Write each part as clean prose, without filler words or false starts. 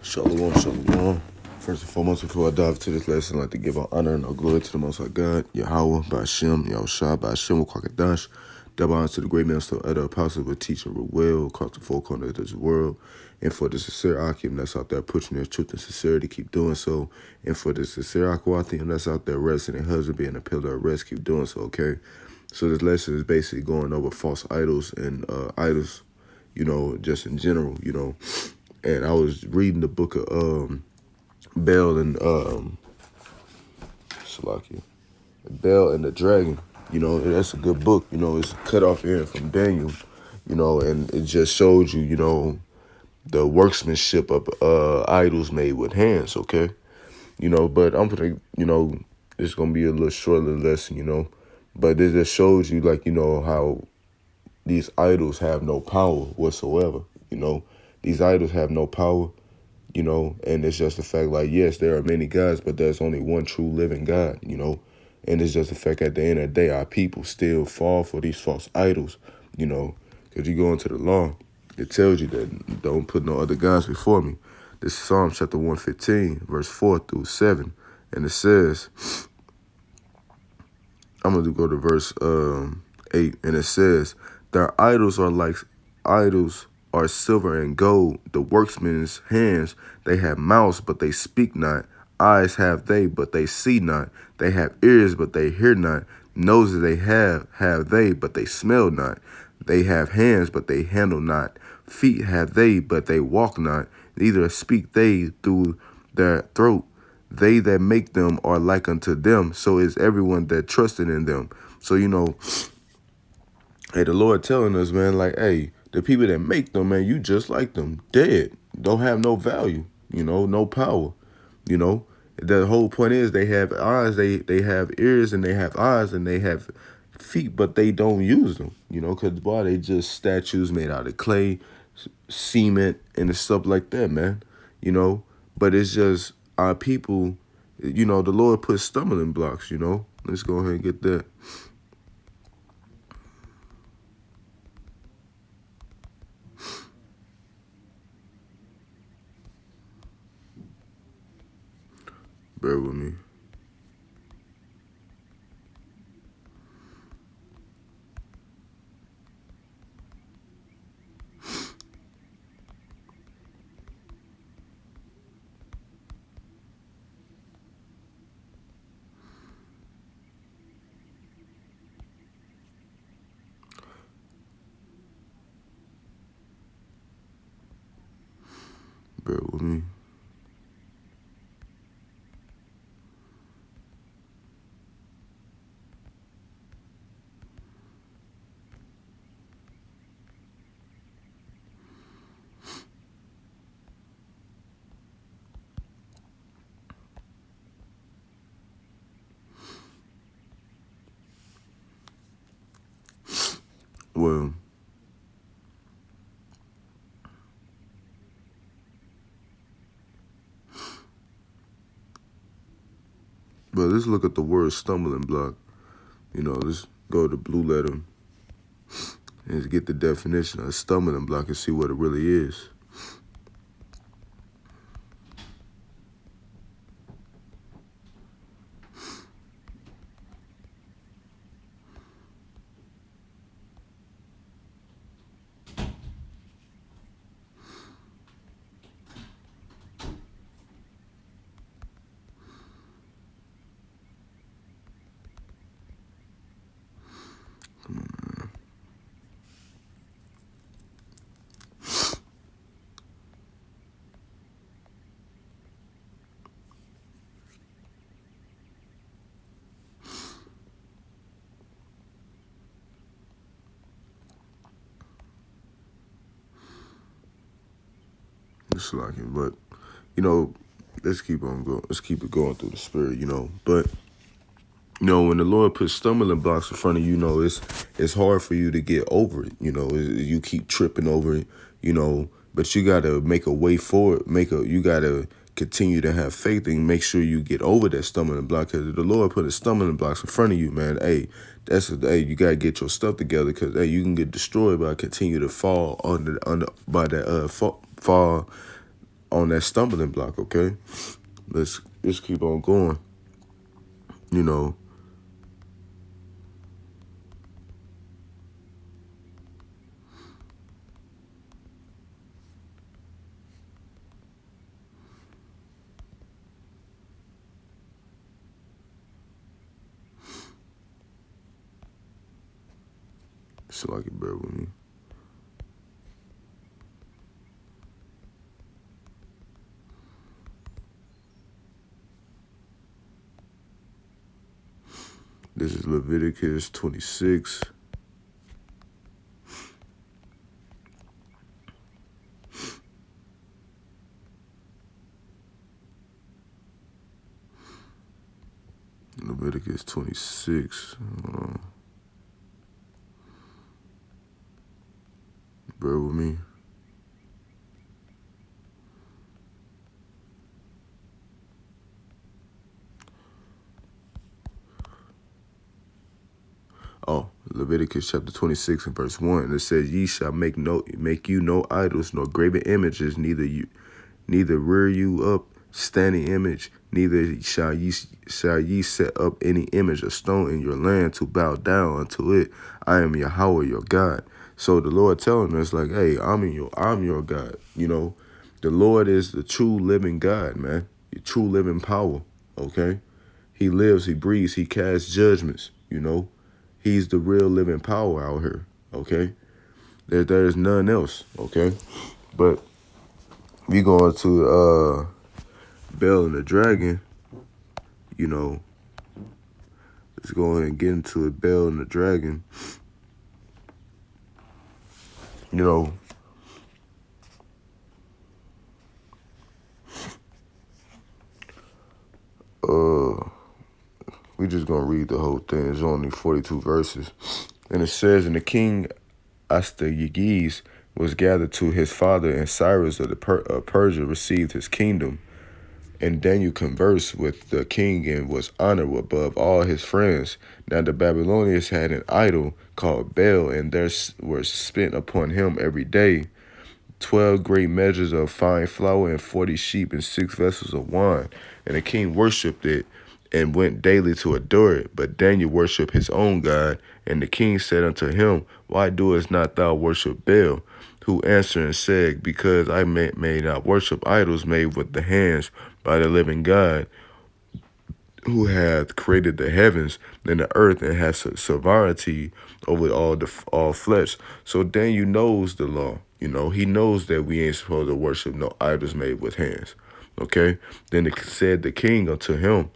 Shalom, shalom. First and foremost, before I dive into this lesson, I'd like to give all honor and all glory to the Most High God, Yahweh, Ba'ashem, Yahushua, Ba'ashem, Kwakadash. Double honor to the great man, still other apostles, but teaching real well across the four corners of this world. And for the sincere Akim that's out there pushing their truth and sincerity, keep doing so. And for the sincere Akwathium that's out there resting and husband being a pillar of rest, keep doing so, okay? So this lesson is basically going over false idols and idols, just in general, And I was reading the book of Bel and Salakia. Bel and the Dragon. That's a good book. It's cut off here from Daniel, and it just shows you, the workmanship of idols made with hands, okay? But I'm gonna, it's gonna be a little shorter lesson, But it just shows you how these idols have no power whatsoever, These idols have no power, and it's just the fact yes, there are many gods, but there's only one true living God, and it's just the fact at the end of the day, our people still fall for these false idols, because you go into the law, it tells you that don't put no other gods before me. This is Psalm chapter 115, verse 4 through 7, and it says, I'm going to go to verse 8, and it says, their idols are silver and gold, the workmen's hands, they have mouths, but they speak not. Eyes have they, but they see not. They have ears, but they hear not. Noses they have they, but they smell not. They have hands, but they handle not. Feet have they, but they walk not. Neither speak they through their throat. They that make them are like unto them. So is everyone that trusted in them. So, hey, the Lord telling us, man, hey, the people that make them, man, you just like them, dead, don't have no value, no power, The whole point is they have eyes, they have ears, and they have eyes, and they have feet, but they don't use them, because, boy, they just statues made out of clay, cement, and stuff like that, man, But it's just our people, the Lord put stumbling blocks, Let's go ahead and get that. Bear with me. Bear with me. Well, but let's look at the word stumbling block. Let's go to Blue Letter and get the definition of a stumbling block and see what it really is. Come on, man. It's like it, but let's keep on going. Let's keep it going through the spirit, But when the Lord puts stumbling blocks in front of you, it's hard for you to get over it. You keep tripping over it. But you gotta make a way forward. You gotta continue to have faith and make sure you get over that stumbling block. Because if the Lord put a stumbling blocks in front of you, man, hey, you gotta get your stuff together. Because you can get destroyed by continue to fall under by that fall on that stumbling block, okay? Let's just keep on going. You know, so like it bear with me. This is Leviticus 26. Leviticus 26. Bear with me. Oh, Leviticus chapter 26 and verse 1. And it says, Ye shall make you no idols, nor graven images, neither rear you up standing image, neither shall ye set up any image of stone in your land to bow down unto it. I am Yahweh your God. So the Lord telling us, like, hey, I'm your God. You know, the Lord is the true living God, man. The true living power. Okay? He lives, he breathes, he casts judgments, you know. He's the real living power out here, okay? There is none else, okay? But we going to Bel and the Dragon, you know. Let's go ahead and get into it. Bel and the Dragon. You know, we just gonna read the whole thing. It's only 42 verses. And it says, And the king Astyages was gathered to his father, and Cyrus of Persia received his kingdom. And Daniel conversed with the king and was honored above all his friends. Now the Babylonians had an idol called Bel, and there were spent upon him every day 12 great measures of fine flour, and 40 sheep, and 6 vessels of wine. And the king worshipped it and went daily to adore it. But Daniel worshipped his own God. And the king said unto him, Why doest not thou worship Bel? Who answered and said, Because I may not worship idols made with the hands by the living God, who hath created the heavens and the earth, and has sovereignty over all flesh. So Daniel knows the law. You know, he knows that we ain't supposed to worship no idols made with hands. Okay? Then said the king unto him,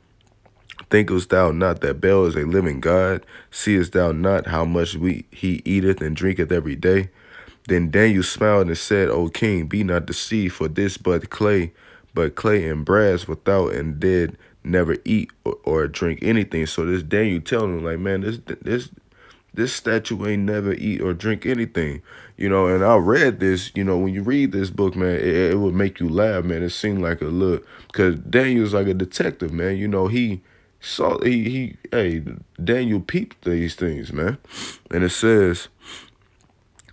Thinkest thou not that Bel is a living God? Seest thou not how much he eateth and drinketh every day? Then Daniel smiled and said, O king, be not deceived, for this but clay and brass without, and did never eat or drink anything. So this Daniel telling him, like, man, this statue ain't never eat or drink anything. You know, and I read this, you know, when you read this book, man, it would make you laugh, man. It seemed like a look, because Daniel's like a detective, man. You know, Daniel peeped these things, man. And it says,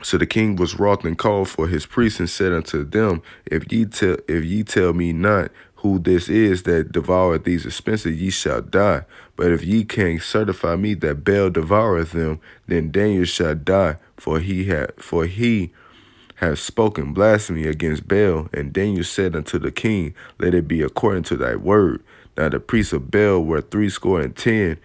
So the king was wroth and called for his priests and said unto them, If ye tell me not who this is that devoureth these expenses, ye shall die. But if ye can certify me that Bel devoureth them, then Daniel shall die, for he has spoken blasphemy against Bel. And Daniel said unto the king, Let it be according to thy word. Now the priests of Bel were 70,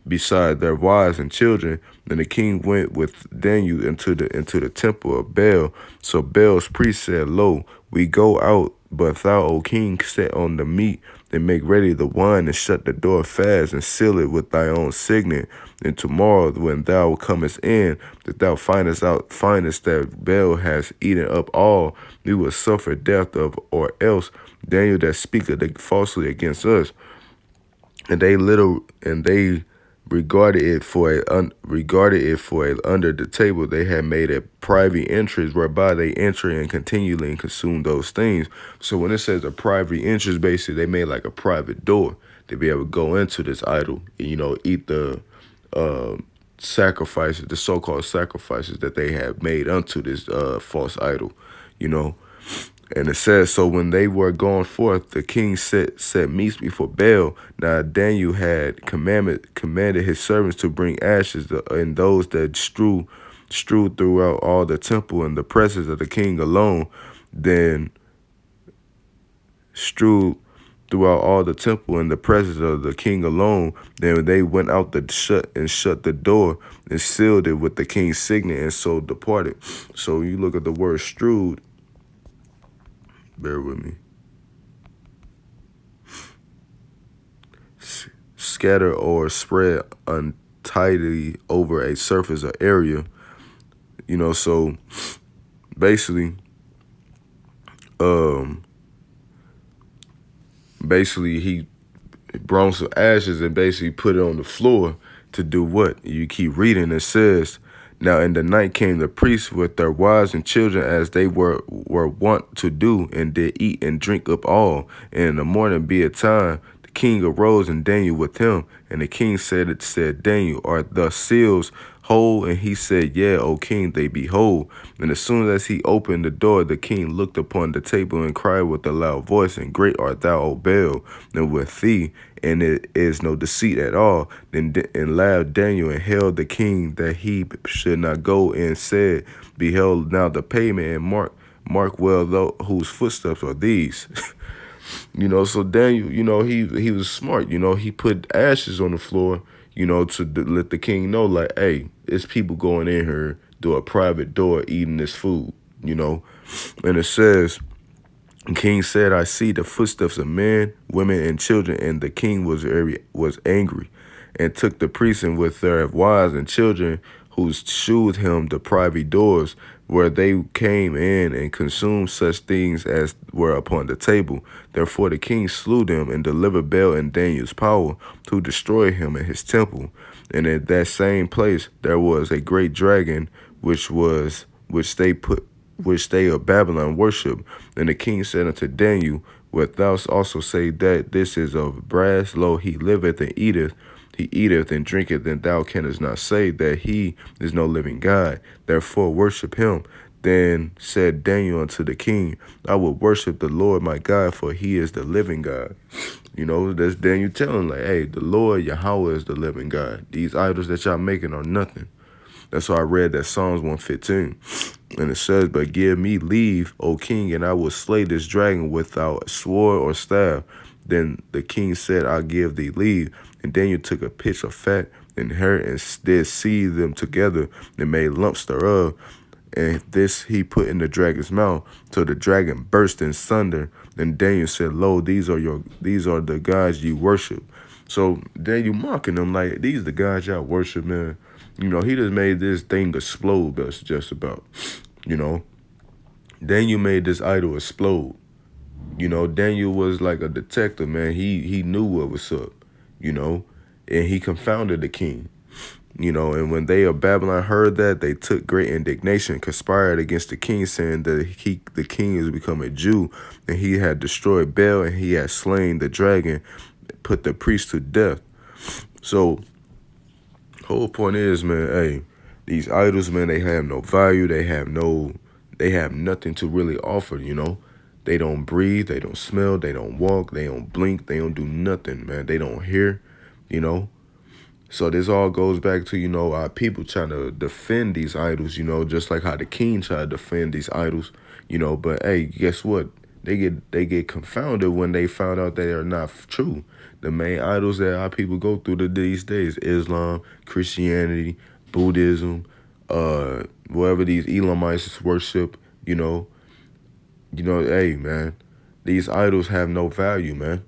beside their wives and children. Then the king went with Daniel into the temple of Bel. So Bel's priest said, Lo, we go out, but thou, O king, set on the meat, and make ready the wine, and shut the door fast, and seal it with thy own signet. And tomorrow, when thou comest in, that thou findest that Bel has eaten up all, we will suffer death of, or else Daniel that speaketh falsely against us. And they regarded it for under the table. They had made a private entrance whereby they enter and continually and consume those things. So when it says a private entrance, basically they made like a private door to be able to go into this idol and, you know, eat the sacrifices, the so-called sacrifices that they have made unto this false idol, you know. And it says, so when they were going forth, the king set meats before Baal. Now Daniel had commanded his servants to bring ashes and those that strewed throughout all the temple in the presence of the king alone. Then strewed throughout all the temple in the presence of the king alone. Then they went out to shut the door and sealed it with the king's signet, and so departed. So you look at the word strewed. Bear with me. Scatter or spread untidily over a surface or area. So basically, he brought some ashes and basically put it on the floor to do what? You keep reading, it says, now in the night came the priests with their wives and children as they were wont to do, and did eat and drink up all. And in the morning be it time, the king arose and Daniel with him. And the king said, Daniel, are the seals whole? And he said, yeah, O king, they be whole. And as soon as he opened the door, the king looked upon the table and cried with a loud voice, and great art thou, O Baal, and with thee, and it is no deceit at all. Then laughed Daniel and held the king that he should not go, and said, behold now the payment, and mark well whose footsteps are these. So Daniel, he was smart. He put ashes on the floor, to let the king know, like, hey, it's people going in here through a private door eating this food, And it says, the king said, I see the footsteps of men, women, and children, and the king was angry, and took the priests and with their wives and children, who shewed him the private doors, where they came in and consumed such things as were upon the table. Therefore the king slew them and delivered Baal in Daniel's power, to destroy him in his temple. And at that same place there was a great dragon, which they of Babylon worship. And the king said unto Daniel, wilt thou also say that this is of brass? Lo, he liveth and eateth. He eateth and drinketh, and thou canst not say that he is no living God. Therefore worship him. Then said Daniel unto the king, I will worship the Lord my God, for he is the living God. That's Daniel telling, like, hey, the Lord Yahweh is the living God. These idols that y'all making are nothing. That's why I read that Psalms 115. And it says, but give me leave, O king, and I will slay this dragon without sword or staff. Then the king said, I'll give thee leave. And Daniel took a pitch of fat and hair and did seethe them together and made lumps thereof. And this he put in the dragon's mouth, till the dragon burst in sunder. And Daniel said, lo, these are the gods you worship. So Daniel mocking them, like, these are the gods y'all worship, man. He just made this thing explode, that's just about. Daniel made this idol explode. Daniel was like a detective, man. He knew what was up, and he confounded the king. And when they of Babylon heard that, they took great indignation, conspired against the king, saying that the king has become a Jew, and he had destroyed Baal, and he had slain the dragon, put the priest to death. So whole point is, man, hey, these idols, man, they have no value. They have nothing to really offer, They don't breathe, they don't smell, they don't walk, they don't blink, they don't do nothing, man. They don't hear, So this all goes back to, our people trying to defend these idols, just like how the king tried to defend these idols, But hey, guess what? They get confounded when they found out they are not true. The main idols that our people go through these days: Islam, Christianity, Buddhism, whatever these Elamites worship, hey, man, these idols have no value, man.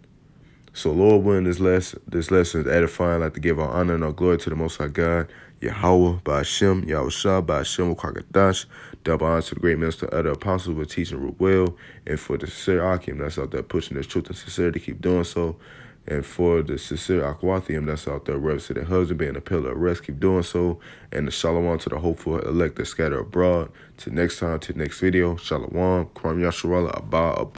So Lord willing, this lesson is edifying. I'd like to give our honor and our glory to the Most High God, Yahweh, Ba'ashem, Yahushua, Ba'ashem, Kwakadash. Double honor to the great minister, other apostles with teaching root well, and for the sincere Akim that's out there pushing this truth and sincerity, keep doing so. And for the sincere Akwathium that's out there representing husband, being a pillar of rest, keep doing so. And the shalom to the hopeful elect that scatter abroad. Till next time, to the next video, shalom, Kwam Yasharallah, Abba.